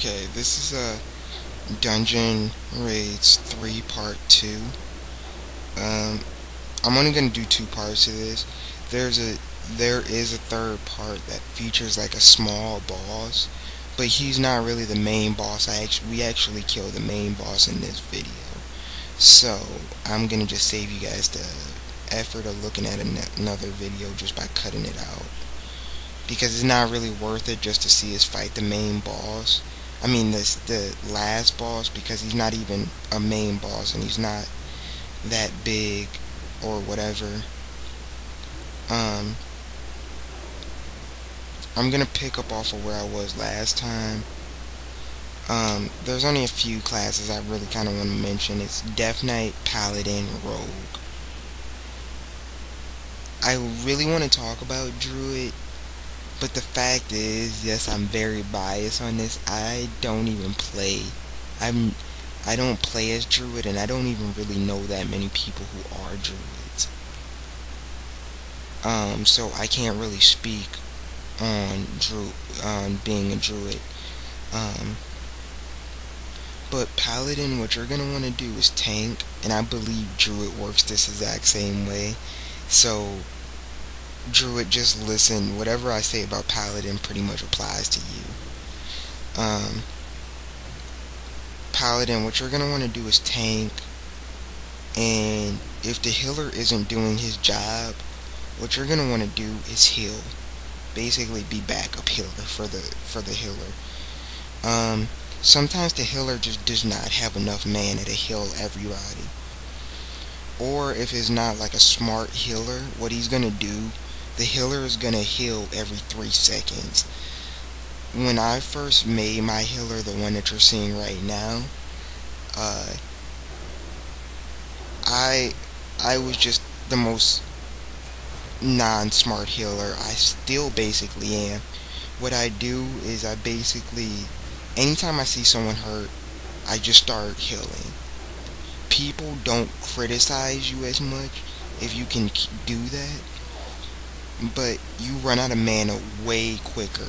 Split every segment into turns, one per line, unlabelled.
Okay, this is a Dungeon Raids 3 Part 2. Um, I'm only gonna do two parts to this. There is a third part that features like a small boss, but he's not really the main boss. We actually kill the main boss in this video. So I'm gonna just save you guys the effort of looking at another video just by cutting it out, because it's not really worth it just to see us fight the main boss. I mean, the last boss, because he's not even a main boss and he's not that big or whatever. I'm gonna pick up off of where I was last time. There's only a few classes I really kind of want to mention. It's Death Knight, Paladin, Rogue. I really want to talk about Druid, but the fact is, yes, I'm very biased on this. I don't even play. I don't play as Druid, and I don't even really know that many people who are Druids. So I can't really speak on being a Druid. But Paladin, what you're gonna want to do is tank, and I believe Druid works this exact same way. So Druid, just listen. Whatever I say about Paladin pretty much applies to you. Paladin, what you're gonna want to do is tank, and if the healer isn't doing his job, what you're gonna want to do is heal. Basically, be backup healer for the healer. Sometimes the healer just does not have enough mana to heal everybody. Or if it's not like a smart healer, what he's gonna do, the healer is gonna heal every 3 seconds. When I first made my healer, the one that you're seeing right now, I was just the most non-smart healer. I still basically am. What I do is anytime I see someone hurt, I just start healing. People don't criticize you as much if you can do that, but you run out of mana way quicker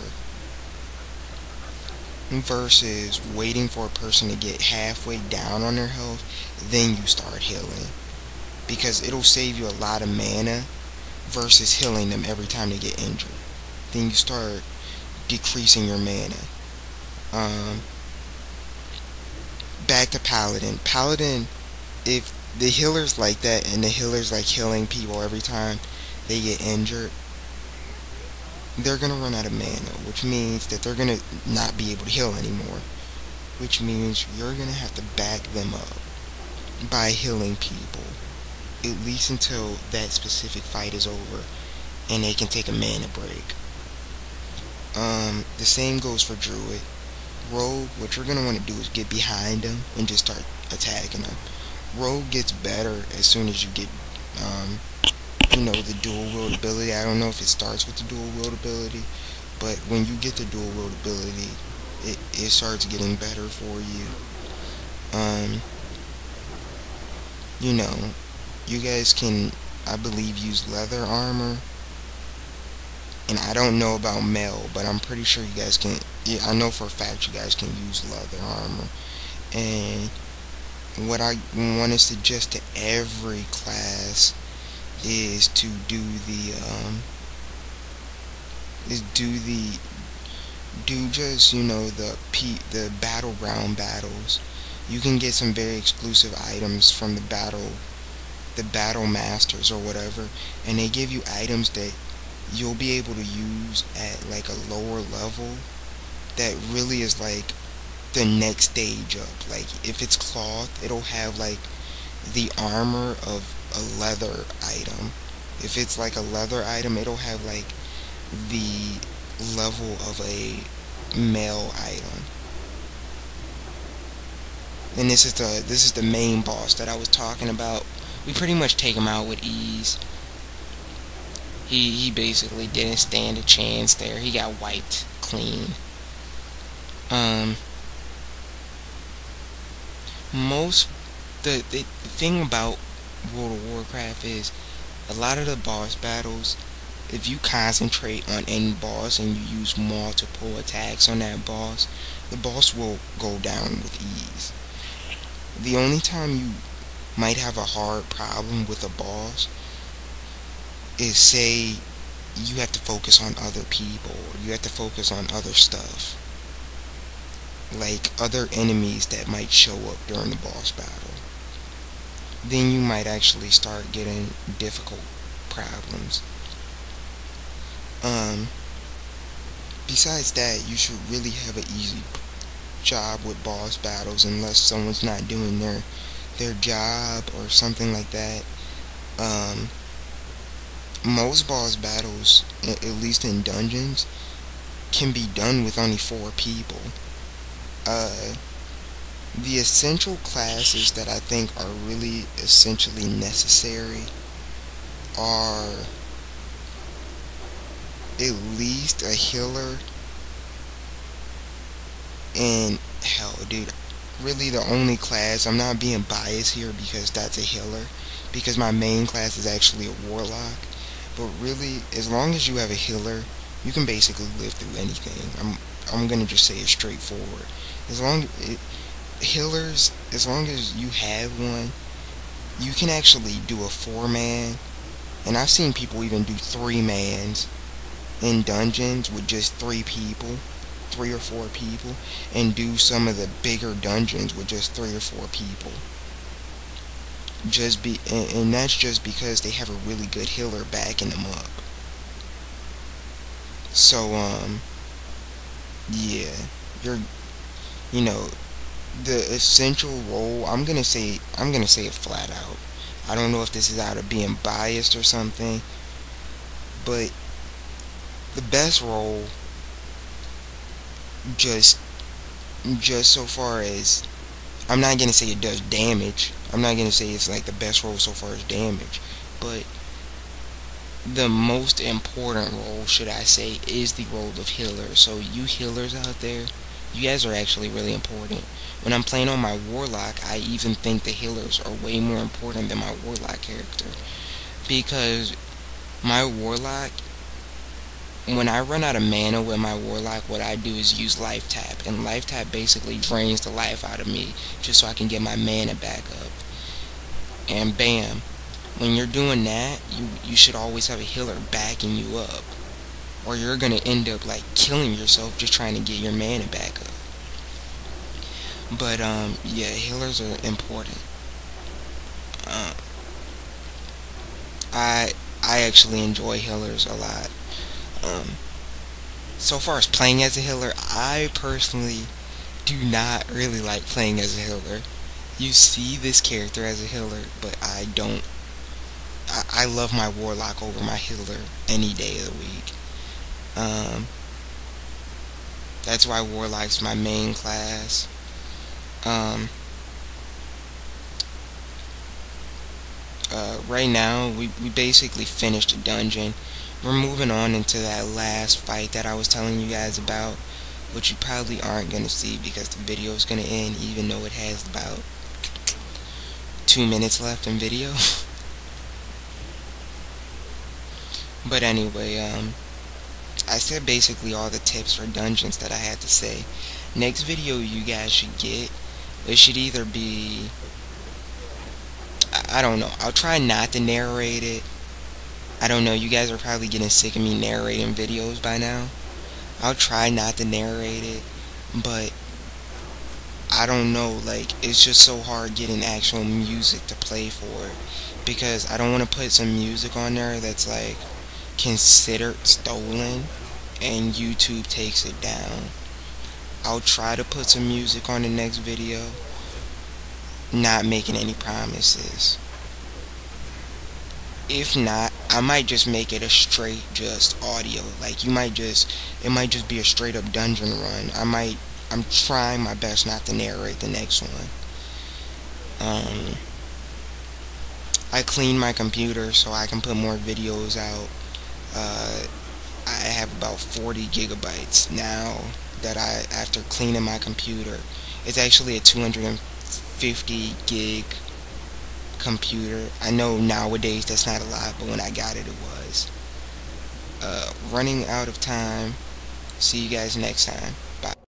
versus waiting for a person to get halfway down on their health, then you start healing, because it'll save you a lot of mana versus healing them every time they get injured. Then you start decreasing your mana. Back to Paladin. Paladin, if the healer's like that and the healer's like healing people every time they get injured, they're gonna run out of mana, which means that they're gonna not be able to heal anymore, which means you're gonna have to back them up by healing people, at least until that specific fight is over and they can take a mana break. The same goes for Druid. Rogue, what you're gonna want to do is get behind them and just start attacking them. Rogue gets better as soon as you get the dual wield ability. I don't know if it starts with the dual wield ability, but when you get the dual wield ability, it starts getting better for you. You guys can, I believe, use leather armor, and I don't know about mail, but I'm pretty sure you guys can. Yeah, I know for a fact you guys can use leather armor. And what I want to suggest to every class is to do the battleground battles. You can get some very exclusive items from the battle masters or whatever, and they give you items that you'll be able to use at like a lower level that really is like the next stage up. Like if it's cloth, it'll have like the armor of a leather item. If it's like a leather item, it'll have like the level of a mail item. And this is the main boss that I was talking about. We pretty much take him out with ease. He basically didn't stand a chance there. He got wiped clean. The thing about World of Warcraft is a lot of the boss battles, if you concentrate on any boss and you use multiple attacks on that boss, the boss will go down with ease. The only time you might have a hard problem with a boss is, say, you have to focus on other people, or you have to focus on other stuff, like other enemies that might show up during the boss battle. Then you might actually start getting difficult problems. Besides that, you should really have an easy job with boss battles unless someone's not doing their job or something like that. Most boss battles, at least in dungeons, can be done with only 4 people. The essential classes that I think are really essentially necessary are at least a healer, and hell, dude, really the only class, I'm not being biased here because that's a healer, because my main class is actually a warlock, but really, as long as you have a healer, you can basically live through anything. I'm gonna just say it straightforward. Healers, as long as you have one, you can actually do a 4-man, and I've seen people even do 3-mans in dungeons with just 3 people, 3 or 4 people, and do some of the bigger dungeons with just 3 or 4 people. And that's just because they have a really good healer backing them up. So yeah, the essential role, I'm gonna say it flat out. I don't know if this is out of being biased or something, but the best role, just so far as, I'm not gonna say it does damage. I'm not gonna say it's like the best role so far as damage, but the most important role, should I say, is the role of healer. So you healers out there, you guys are actually really important. When I'm playing on my warlock, I even think the healers are way more important than my warlock character, because my warlock, when I run out of mana with my warlock, what I do is use life tap, and life tap basically drains the life out of me just so I can get my mana back up. And bam, when you're doing that, you should always have a healer backing you up, or you're gonna end up like killing yourself just trying to get your mana back up. But yeah, healers are important. I actually enjoy healers a lot. So far as playing as a healer, I personally do not really like playing as a healer. You see this character as a healer, but I don't. I love my warlock over my healer any day of the week. That's why warlock's my main class. Right now, we basically finished a dungeon. We're moving on into that last fight that I was telling you guys about, which you probably aren't going to see because the video is going to end, even though it has about 2 minutes left in video. But anyway, I said basically all the tips for dungeons that I had to say. Next video you guys should get, it should either be, I don't know, I'll try not to narrate it. I don't know, you guys are probably getting sick of me narrating videos by now. I'll try not to narrate it, but I don't know, like, it's just so hard getting actual music to play for it, because I don't want to put some music on there that's like considered stolen and YouTube takes it down. I'll try to put some music on the next video, not making any promises. If not, I might just make it a straight just audio. Like, it might just be a straight up dungeon run. I'm trying my best not to narrate the next one. I cleaned my computer so I can put more videos out. I have about 40 gigabytes now that after cleaning my computer. It's actually a 250 gig computer. I know nowadays that's not a lot, but when I got it, it was. running out of time. See you guys next time. Bye.